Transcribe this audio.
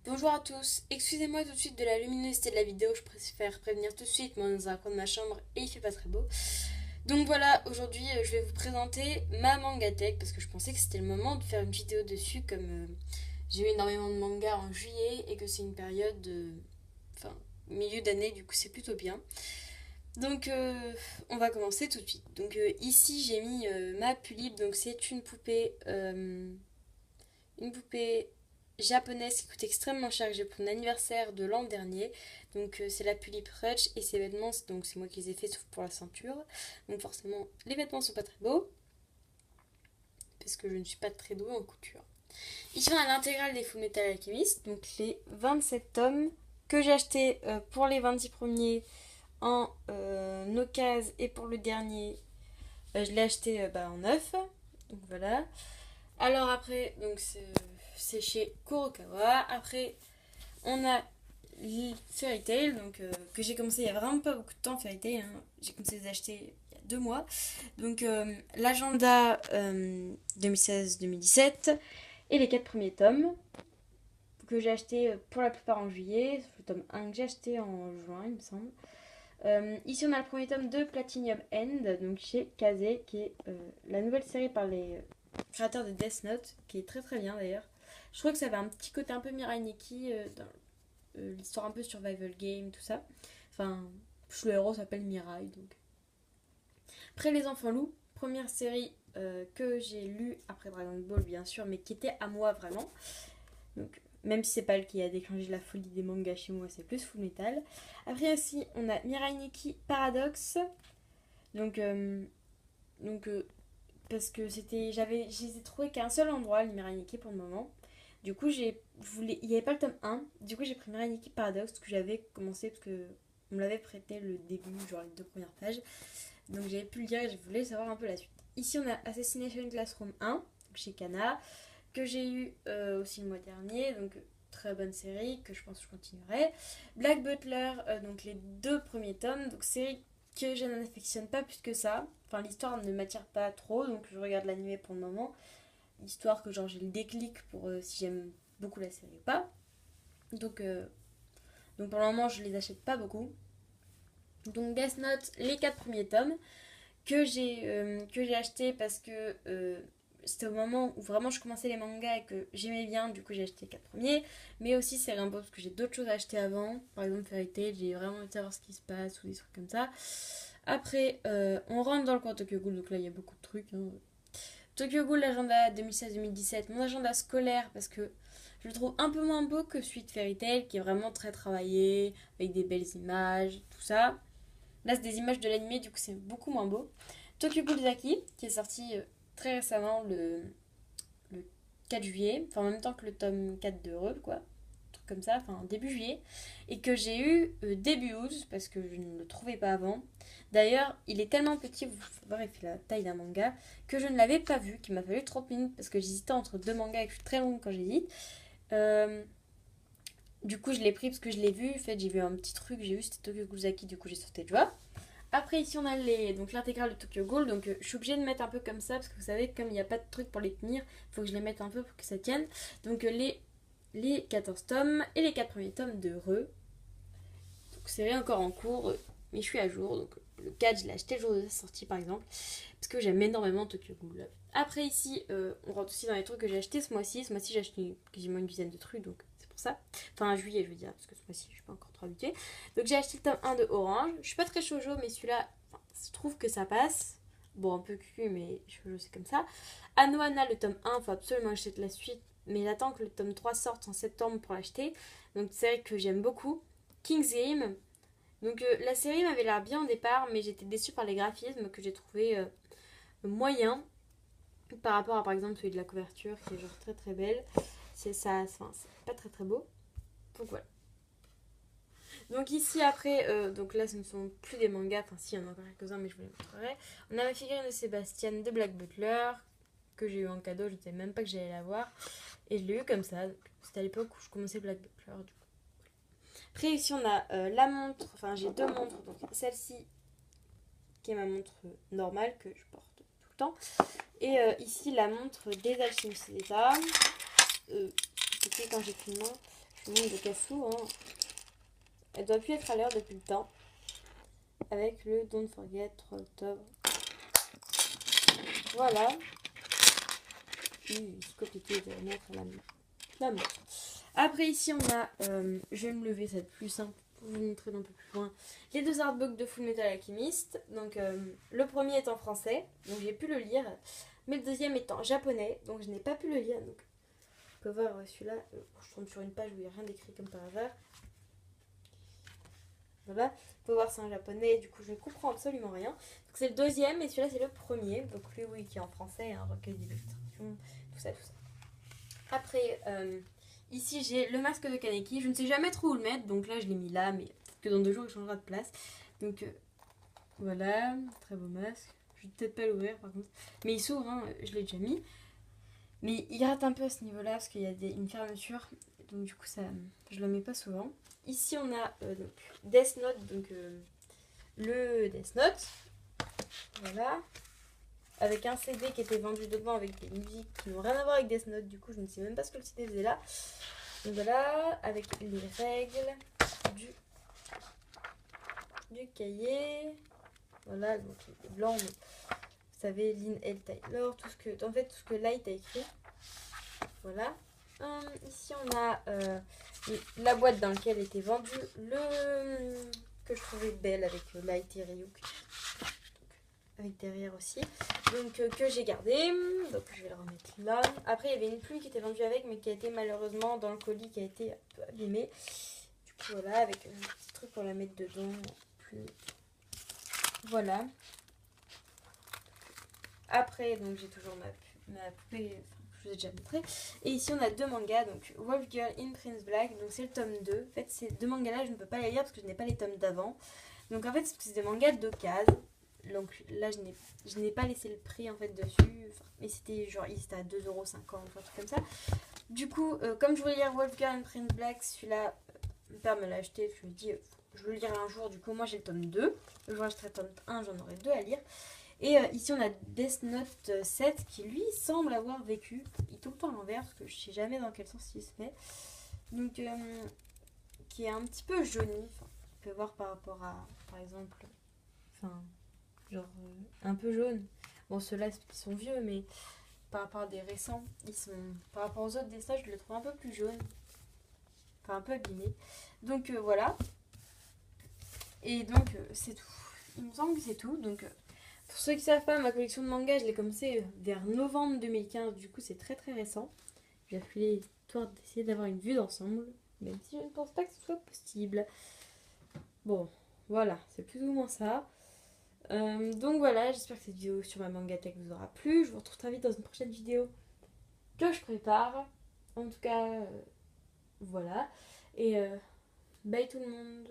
Bonjour à tous, excusez-moi tout de suite de la luminosité de la vidéo, je préfère prévenir tout de suite, moi dans un coin de ma chambre et il fait pas très beau. Donc voilà, aujourd'hui je vais vous présenter ma mangatech parce que je pensais que c'était le moment de faire une vidéo dessus comme j'ai eu énormément de mangas en juillet et que c'est une période, enfin milieu d'année du coup c'est plutôt bien. Donc on va commencer tout de suite. Donc ici j'ai mis ma Pulip, donc c'est une poupée japonaise qui coûte extrêmement cher que j'ai pour mon anniversaire de l'an dernier. Donc c'est la Pulip Rutsch et ses vêtements, donc c'est moi qui les ai fait sauf pour la ceinture. Donc forcément les vêtements sont pas très beaux parce que je ne suis pas très douée en couture. Ici on a l'intégrale des Fullmetal Alchemist, donc les 27 tomes que j'ai acheté pour les 26 premiers en occasion et pour le dernier je l'ai acheté en neuf. Donc voilà. Alors après, donc c'est chez Kurokawa. Après, on a Fairy Tail, donc que j'ai commencé il y a vraiment pas beaucoup de temps. Fairy Tail, hein. J'ai commencé à les acheter il y a 2 mois. Donc l'agenda 2016-2017 et les 4 premiers tomes que j'ai acheté pour la plupart en juillet. Sauf le tome 1 que j'ai acheté en juin, il me semble. Ici, on a le premier tome de Platinum End, donc chez Kaze, qui est la nouvelle série par les créateur de Death Note, qui est très très bien d'ailleurs. Je trouve que ça avait un petit côté un peu Mirai Nikki, dans l'histoire un peu survival game, tout ça. Enfin, le héros s'appelle Mirai, donc. Après Les Enfants Loups, première série que j'ai lue après Dragon Ball, bien sûr, mais qui était à moi vraiment. Donc, même si c'est pas elle qui a déclenché la folie des mangas chez moi, c'est plus Full Metal. Après aussi, on a Mirai Nikki Paradox. Donc, euh, donc, parce que je les ai trouvés qu'à un seul endroit, les Miraniki pour le moment. Du coup, il n'y avait pas le tome 1. Du coup, j'ai pris Miraniki Paradox que j'avais commencé parce que on me l'avait prêté le début, genre les 2 premières pages. Donc j'avais pu le lire et je voulais savoir un peu la suite. Ici, on a Assassination Classroom 1, donc chez Kana, que j'ai eu aussi le mois dernier. Donc très bonne série que je pense que je continuerai. Black Butler, donc les 2 premiers tomes. Donc série que je n'affectionne pas plus que ça. Enfin, l'histoire ne m'attire pas trop, donc je regarde l'anime pour le moment. Histoire que genre j'ai le déclic pour si j'aime beaucoup la série ou pas. Donc, euh, donc pour le moment, je les achète pas beaucoup. Donc Death Note, les 4 premiers tomes que j'ai acheté parce que c'était au moment où vraiment je commençais les mangas et que j'aimais bien, du coup j'ai acheté les 4 premiers. Mais aussi c'est Rainbow parce que j'ai d'autres choses à acheter avant. Par exemple Fairy Tail, j'ai vraiment envie de savoir ce qui se passe ou des trucs comme ça. Après, on rentre dans le coin Tokyo Ghoul, donc là il y a beaucoup de trucs, hein. Tokyo Ghoul, l'agenda 2016-2017, mon agenda scolaire parce que je le trouve un peu moins beau que celui de Fairy Tail qui est vraiment très travaillé, avec des belles images, tout ça. Là, c'est des images de l'animé, du coup, c'est beaucoup moins beau. Tokyo Ghoul Zaki, qui est sorti très récemment, le 4 juillet, enfin en même temps que le tome 4 de Re, quoi. Un truc comme ça, enfin début juillet. Et que j'ai eu début août, parce que je ne le trouvais pas avant. D'ailleurs, il est tellement petit, vous pouvez voir, il fait la taille d'un manga, que je ne l'avais pas vu, qu'il m'a fallu 30 minutes, parce que j'hésitais entre 2 mangas et que je suis très longue quand j'hésite. Euh, du coup, je l'ai pris parce que je l'ai vu. En fait, j'ai vu un petit truc, j'ai vu, c'était Tokyo Ghoul Zaki, du coup, j'ai sauté de joie. Après, ici, on a donc l'intégrale de Tokyo Ghoul. Donc, je suis obligée de mettre un peu comme ça parce que vous savez, comme il n'y a pas de truc pour les tenir, il faut que je les mette un peu pour que ça tienne. Donc, les 14 tomes et les 4 premiers tomes de Re. Donc, c'est encore en cours, mais je suis à jour. Donc, le 4, je l'ai acheté le jour de sa sortie, par exemple, parce que j'aime énormément Tokyo Ghoul. Après, ici, on rentre aussi dans les trucs que j'ai achetés ce mois-ci. Ce mois-ci, j'ai acheté quasiment une dizaine de trucs, donc c'est pour ça. Enfin, en juillet, je veux dire, parce que ce mois-ci, je suis pas encore trop habituée. Donc, j'ai acheté le tome 1 de Orange. Je suis pas très shoujo, mais celui-là, enfin, je trouve que ça passe. Bon, un peu cucu, mais shoujo, c'est comme ça. Anohana, le tome 1, faut absolument acheter la suite, mais j'attends que le tome 3 sorte en septembre pour l'acheter. Donc, c'est vrai que j'aime beaucoup. King's Game. Donc, la série m'avait l'air bien au départ, mais j'étais déçue par les graphismes que j'ai trouvé moyens par rapport à par exemple celui de la couverture qui est genre très très belle. C'est ça, enfin, c'est pas très très beau. Donc voilà. Donc ici après, donc là ce ne sont plus des mangas, enfin si il y en a encore quelques-uns mais je vous les montrerai. On a ma figurine de Sébastien de Black Butler que j'ai eu en cadeau, je ne savais même pas que j'allais l'avoir. Et je l'ai eu comme ça, c'était à l'époque où je commençais Black Butler du coup. Après ici on a la montre, enfin j'ai 2 montres, donc celle-ci qui est ma montre normale que je porte tout le temps. Et ici la montre des alchimistes d'État. C'était quand j'ai pris le nom. Je vous montre de Cassou, hein. Elle doit plus être à l'heure depuis le temps. Avec le Don't Forget 3 octobre. Voilà. C'est compliqué de mettre la montre. Après ici on a, je vais me lever, ça va être plus simple pour vous montrer d'un peu plus loin, les deux artbooks de Full Metal Alchemist. Donc le premier est en français, donc j'ai pu le lire, mais le deuxième est en japonais, donc je n'ai pas pu le lire. Donc on peut voir celui-là, je tombe sur une page où il n'y a rien d'écrit comme par hasard. Voilà, on peut voir c'est en japonais, du coup je ne comprends absolument rien. Donc c'est le deuxième et celui-là c'est le premier, donc lui oui qui est en français, un recueil d'illustrations, tout ça, tout ça. Après, ici j'ai le masque de Kaneki, je ne sais jamais trop où le mettre, donc là je l'ai mis là, mais peut-être que dans 2 jours il changera de place. Donc voilà, très beau masque. Je vais peut-être pas l'ouvrir par contre, mais il s'ouvre, hein, je l'ai déjà mis. Mais il rate un peu à ce niveau-là parce qu'il y a une fermeture, donc du coup ça, je le mets pas souvent. Ici on a donc Death Note, donc le Death Note, voilà, avec un CD qui était vendu dedans avec des musiques qui n'ont rien à voir avec Death Note, du coup je ne sais même pas ce que le CD faisait là. Donc voilà, avec les règles du cahier, voilà, donc il est blanc, mais vous savez, Lynn L. Taylor, tout ce que Light a écrit, voilà. Ici on a la boîte dans laquelle était vendu le que je trouvais belle avec Light et Ryuk, avec derrière aussi, donc que j'ai gardé, donc je vais le remettre là. Après il y avait une pluie qui était vendue avec, mais qui a été malheureusement dans le colis, qui a été un peu abîmée, du coup voilà, avec un petit truc pour la mettre dedans, pluie. Voilà. Après donc j'ai toujours ma poupée, je vous ai déjà montré. Et ici on a 2 mangas, donc Wolf Girl in Prince Black, donc c'est le tome 2. En fait ces 2 mangas là je ne peux pas les lire parce que je n'ai pas les tomes d'avant. Donc en fait c'est des mangas d'occasion. Donc là je n'ai pas laissé le prix en fait dessus. Enfin, mais c'était genre il était à 2,50 €, un truc comme ça. Du coup comme je voulais lire Wolf Girl in Prince Black, celui-là mon père me l'a acheté. Je me dis je le lirai un jour, du coup moi j'ai le tome 2. Le jour où j'achèterai le tome 1, j'en aurai 2 à lire. Et ici on a Death Note 7 qui lui semble avoir vécu. Il est tout le temps à l'envers parce que je sais jamais dans quel sens il se fait. Donc qui est un petit peu jauni. Enfin, on peut voir par rapport à, par exemple, enfin, genre un peu jaune. Bon ceux-là ils sont vieux, mais par rapport à des récents, ils sont, par rapport aux autres dessins, je le trouve un peu plus jaune. Enfin un peu abîmé. Donc voilà. Et donc c'est tout. Il me semble que c'est tout. Donc pour ceux qui ne savent pas, ma collection de mangas, je l'ai commencé vers novembre 2015, du coup c'est très très récent. J'ai fait l'histoire d'essayer d'avoir une vue d'ensemble, même si je ne pense pas que ce soit possible. Bon, voilà, c'est plus ou moins ça. Donc voilà, j'espère que cette vidéo sur ma Mangatech vous aura plu. Je vous retrouve très vite dans une prochaine vidéo que je prépare. En tout cas, voilà. Et bye tout le monde.